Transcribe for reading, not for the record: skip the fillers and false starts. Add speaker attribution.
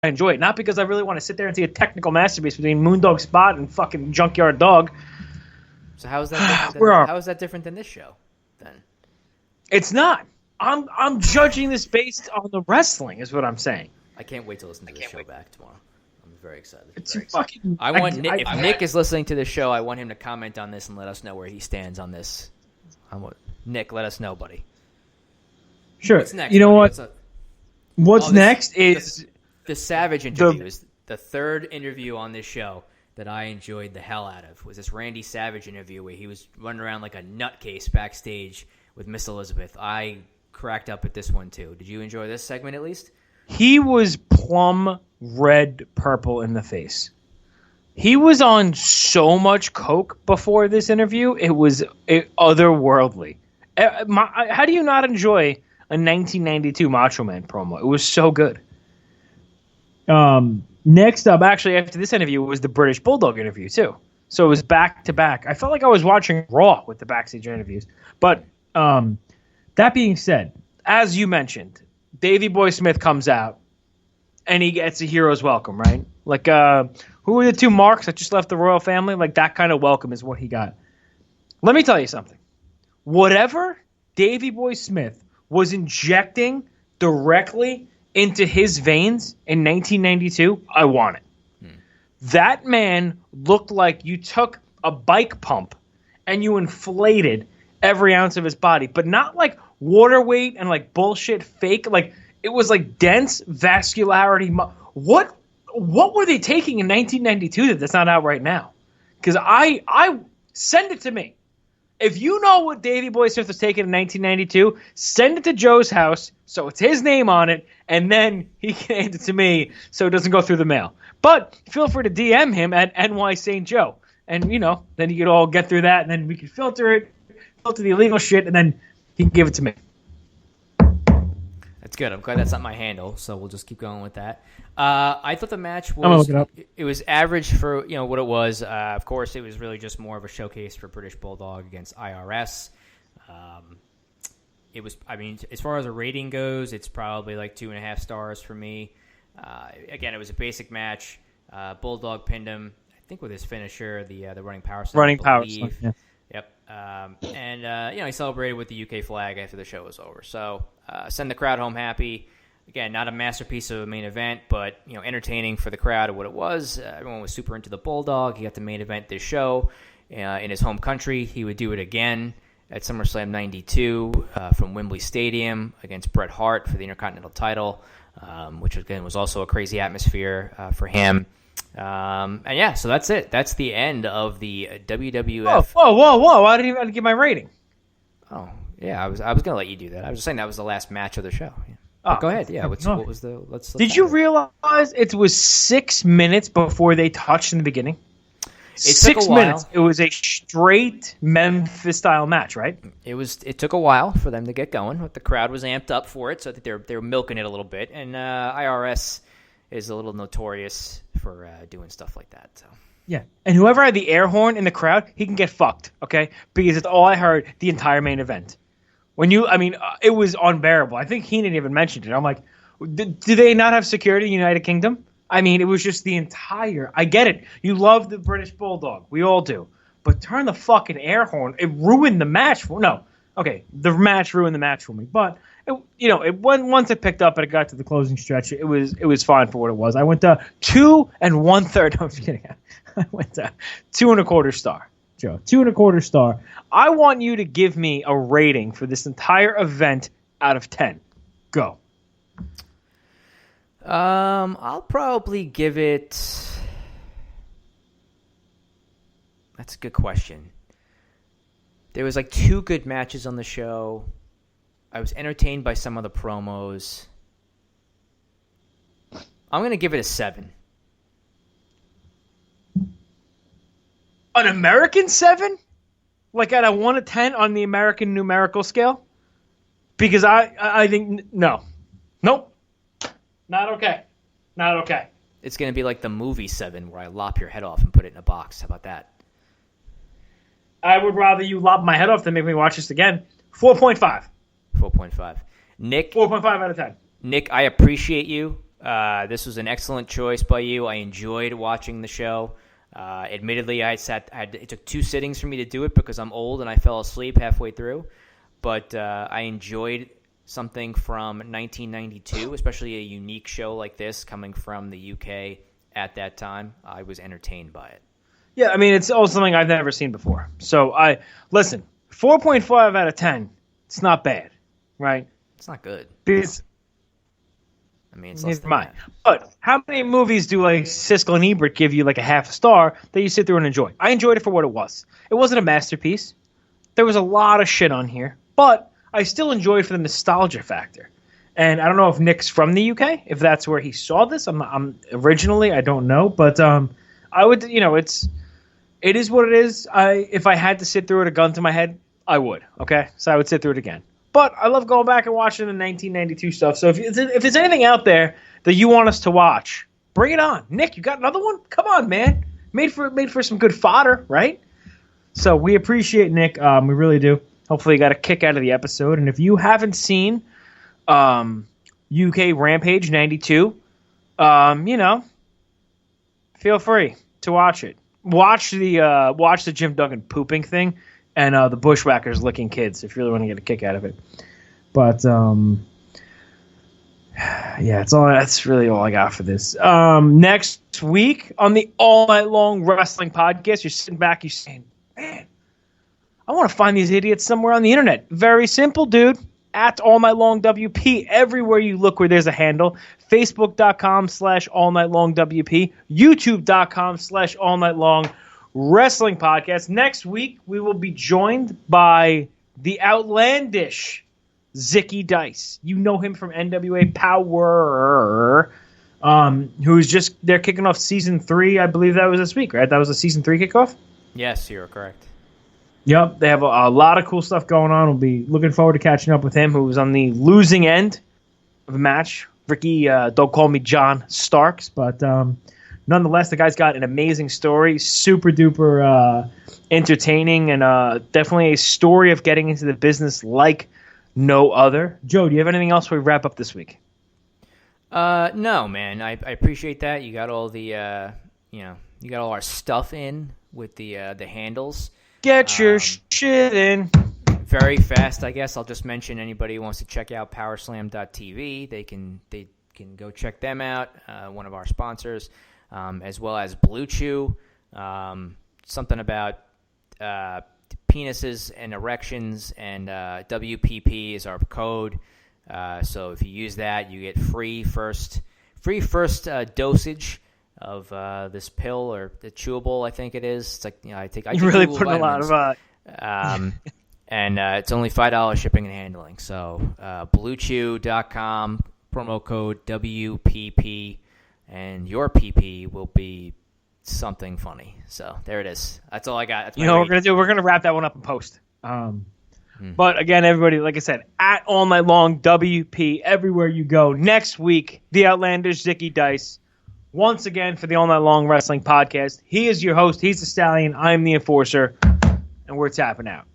Speaker 1: enjoy it. Not because I really want to sit there and see a technical masterpiece between Moondog Spot and fucking Junkyard Dog.
Speaker 2: So how is that different than this show then?
Speaker 1: It's not. I'm judging this based on the wrestling, is what I'm saying.
Speaker 2: I can't wait to listen to the show back tomorrow. I'm very excited.
Speaker 1: If
Speaker 2: Nick is listening to this show, I want him to comment on this and let us know where he stands on this. Nick, let us know, buddy.
Speaker 1: Sure.
Speaker 2: What's next,
Speaker 1: you know
Speaker 2: buddy?
Speaker 1: What's next is
Speaker 2: the Savage interview. Is the third interview on this show that I enjoyed the hell out of. Was this Randy Savage interview where he was running around like a nutcase backstage with Miss Elizabeth. I cracked up at this one too. Did you enjoy this segment at least?
Speaker 1: He was plum red purple in the face. He was on so much coke before this interview. It was otherworldly. How do you not enjoy a 1992 Macho Man promo? It was so good. Next up, actually, after this interview, was the British Bulldog interview, too. So it was back-to-back. I felt like I was watching Raw with the backstage interviews. But that being said, as you mentioned, Davey Boy Smith comes out, and he gets a hero's welcome, right? Like, who were the two marks that just left the royal family? Like, that kind of welcome is what he got. Let me tell you something. Whatever Davey Boy Smith was injecting directly into his veins in 1992, I want it. That man looked like you took a bike pump and you inflated every ounce of his body, but not like water weight and like bullshit fake. Like it was like dense vascularity. What were they taking in 1992 that's not out right now? Because I send it to me. If you know what Davey Boy Smith was taking in 1992, send it to Joe's house so it's his name on it, and then he can hand it to me so it doesn't go through the mail. But feel free to DM him at NY St. Joe. And, you know, then you could all get through that, and then we can filter the illegal shit, and then he can give it to me.
Speaker 2: That's good. I'm glad that's not my handle, so we'll just keep going with that. I thought the match was it was average for what it was. Of course, it was really just more of a showcase for British Bulldog against IRS. It was, I mean, as far as a rating goes, it's probably like 2.5 stars for me. Again, it was a basic match. Bulldog pinned him, I think, with his finisher, the running power slam.
Speaker 1: Running power slam. Yeah.
Speaker 2: Yep. And he celebrated with the UK flag after the show was over. So send the crowd home happy. Again, not a masterpiece of a main event, but entertaining for the crowd of what it was. Everyone was super into the Bulldog. He got the main event this show in his home country. He would do it again at SummerSlam 92 from Wembley Stadium against Bret Hart for the Intercontinental title, which again was also a crazy atmosphere for him. And yeah, so that's it. That's the end of the WWF.
Speaker 1: Whoa! Why didn't you even give my rating?
Speaker 2: Oh, yeah, I was gonna let you do that. I was just saying that was the last match of the show. Yeah. Go ahead. Yeah, what was the? Let's
Speaker 1: Did you realize it was 6 minutes before they touched in the beginning?
Speaker 2: It
Speaker 1: 6 minutes. It was a straight Memphis style match, right?
Speaker 2: It took a while for them to get going, but the crowd was amped up for it, so I think they were milking it a little bit. And IRS is a little notorious for doing stuff like that. So.
Speaker 1: Yeah, and whoever had the air horn in the crowd, he can get fucked, okay? Because it's all I heard the entire main event. It was unbearable. I think Heenan even mentioned it. I'm like, do they not have security in the United Kingdom? I mean, it was just the entire... I get it. You love the British Bulldog. We all do. But turn the fucking air horn. It ruined the match. The match ruined the match for me. But, once it picked up and it got to the closing stretch, it was fine for what it was. I went to 2 1/3. No, I'm just kidding. I went to 2 1/4 star. Joe, 2 1/4 star. I want you to give me a rating for this entire event out of 10. Go.
Speaker 2: I'll probably give it... That's a good question. There was like 2 good matches on the show. I was entertained by some of the promos. I'm going to give it a 7.
Speaker 1: An American 7? Like at a 1 to 10 on the American numerical scale? Because I think... No. Nope. Not okay. Not okay.
Speaker 2: It's going to be like the movie 7 where I lop your head off and put it in a box. How about that?
Speaker 1: I would rather you lop my head off than make me watch this again. 4.5.
Speaker 2: 4.5. Nick?
Speaker 1: 4.5 out of 10.
Speaker 2: Nick, I appreciate you. This was an excellent choice by you. I enjoyed watching the show. Admittedly, it took 2 sittings for me to do it because I'm old and I fell asleep halfway through. But I enjoyed something from 1992, especially a unique show like this coming from the UK at that time. I was entertained by it.
Speaker 1: Yeah, I mean, it's also something I've never seen before. So, listen, 4.5 out of 10, it's not bad, right?
Speaker 2: It's not good.
Speaker 1: It's
Speaker 2: less than that.
Speaker 1: But how many movies do like Siskel and Ebert give you like a half a star that you sit through and enjoy? I enjoyed it for what it was. It wasn't a masterpiece. There was a lot of shit on here, but I still enjoyed it for the nostalgia factor. And I don't know if Nick's from the UK, if that's where he saw this. I'm originally, I don't know, but I would, it is what it is. If I had to sit through it, a gun to my head, I would. Okay, so I would sit through it again. But I love going back and watching the 1992 stuff. So if there's anything out there that you want us to watch, bring it on. Nick, you got another one? Come on, man. Made for some good fodder, right? So we appreciate Nick. We really do. Hopefully you got a kick out of the episode. And if you haven't seen UK Rampage 92, feel free to watch it. Watch the Jim Duggan pooping thing. And the Bushwhackers licking kids, if you really want to get a kick out of it. But that's really all I got for this. Next week on the All Night Long Wrestling Podcast, you're sitting back, you're saying, man, I want to find these idiots somewhere on the internet. Very simple, dude. At All Night Long WP, everywhere you look where there's a handle. Facebook.com/All Night Long WP. YouTube.com/All Night Long Wrestling Podcast. Next week, we will be joined by the outlandish Zicky Dice. You know him from NWA Power, they're kicking off season 3. I believe that was this week, right? That was a season 3 kickoff?
Speaker 2: Yes, you're correct.
Speaker 1: Yep, they have a lot of cool stuff going on. We'll be looking forward to catching up with him, who was on the losing end of a match. Ricky, don't call me John Starks, but nonetheless, the guy's got an amazing story, super duper entertaining, and definitely a story of getting into the business like no other. Joe, do you have anything else before we wrap up this week?
Speaker 2: No, man. I appreciate that. You got all the, you got all our stuff in with the handles.
Speaker 1: Get your shit in.
Speaker 2: Very fast, I guess. I'll just mention anybody who wants to check out Powerslam.tv. They can go check them out. One of our sponsors. As well as Blue Chew, something about penises and erections, and WPP is our code. So if you use that, you get free first dosage of this pill, or the chewable, I think it is. It's like, I take
Speaker 1: really putting vitamins. A lot
Speaker 2: of and it's only $5 shipping and handling. So BlueChew.com, promo code WPP. And your PP will be something funny. So there it is. That's all I got. That's
Speaker 1: what we're going to do? We're going to wrap that one up in post. But again, everybody, like I said, at All Night Long WP, everywhere you go. Next week, the outlandish Zicky Dice, once again for the All Night Long Wrestling Podcast. He is your host. He's the Stallion. I'm the Enforcer. And we're tapping out.